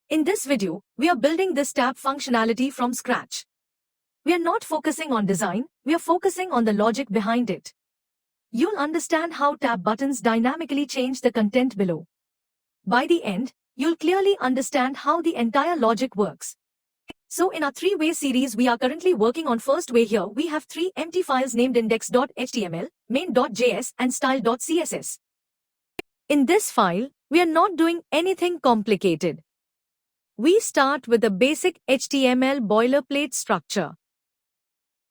In this video, we are building this tab functionality from scratch. We are not focusing on design, we are focusing on the logic behind it. You'll understand how tab buttons dynamically change the content below. By the end, you'll clearly understand how the entire logic works. So in our three-way series we are currently working on first way. Here we have three empty files named index.html, main.js and style.css. In this file, we are not doing anything complicated. We start with a basic HTML boilerplate structure.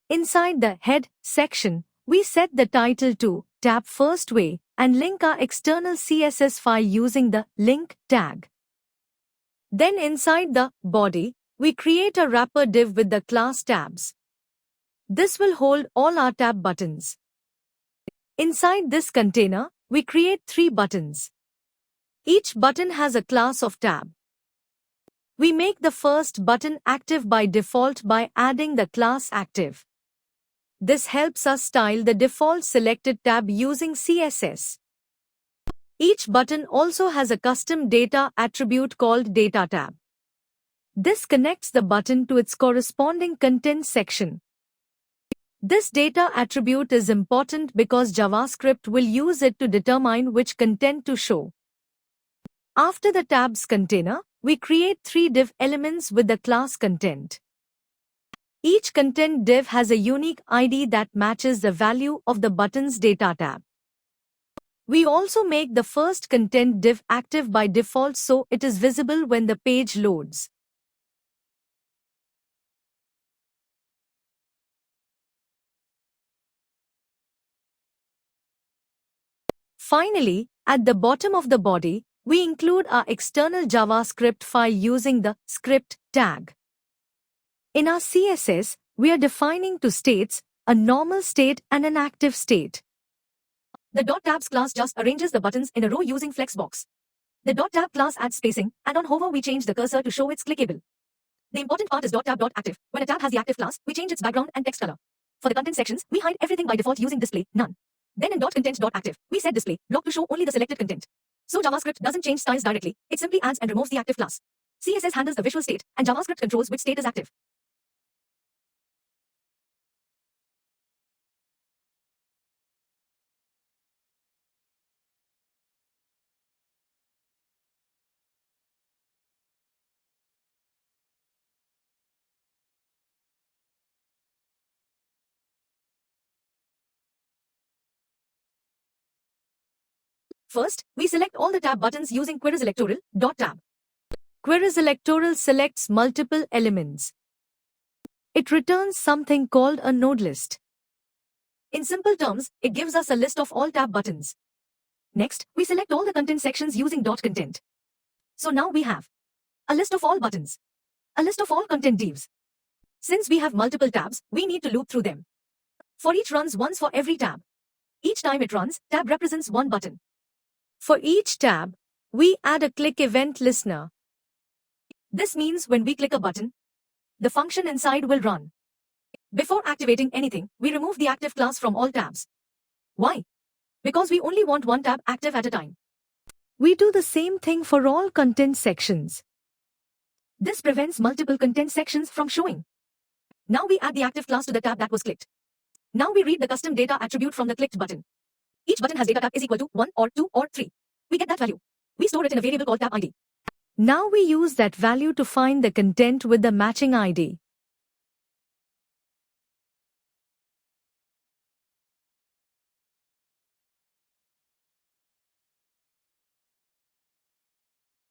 Inside the head section, we set the title to tab first way and link our external CSS file using the link tag. Then inside the body, we create a wrapper div with the class tabs. This will hold all our tab buttons. Inside this container, we create 3 buttons. Each button has a class of tab. We make the first button active by default by adding the class active. This helps us style the default selected tab using CSS. Each button also has a custom data attribute called data tab. This connects the button to its corresponding content section. This data attribute is important because JavaScript will use it to determine which content to show. After the tabs container, we create 3 div elements with the class content. Each content div has a unique ID that matches the value of the button's data tab. We also make the first content div active by default so it is visible when the page loads. Finally, at the bottom of the body, we include our external JavaScript file using the script tag. In our CSS, we are defining 2 states, a normal state and an active state. The .tabs class just arranges the buttons in a row using flexbox. The .tab class adds spacing, and on hover we change the cursor to show it's clickable. The important part is .tab.active. When a tab has the active class, we change its background and text color. For the content sections, we hide everything by default using display none. Then in .content.active, we set display block to show only the selected content. So JavaScript doesn't change styles directly, it simply adds and removes the active class. CSS handles the visual state, and JavaScript controls which state is active. First, we select all the tab buttons using querySelectoral.tab. QuerySelectoral selects multiple elements. It returns something called a node list. In simple terms, it gives us a list of all tab buttons. Next, we select all the content sections using .content. So now we have a list of all buttons, a list of all content divs. Since we have multiple tabs, we need to loop through them. For each runs once for every tab. Each time it runs, tab represents 1 button. For each tab, we add a click event listener. This means when we click a button, the function inside will run. Before activating anything, we remove the active class from all tabs. Why? Because we only want 1 tab active at a time. We do the same thing for all content sections. This prevents multiple content sections from showing. Now we add the active class to the tab that was clicked. Now we read the custom data attribute from the clicked button. Each button has data tab is equal to 1 or 2 or 3. We get that value. We store it in a variable called tab ID. Now we use that value to find the content with the matching ID.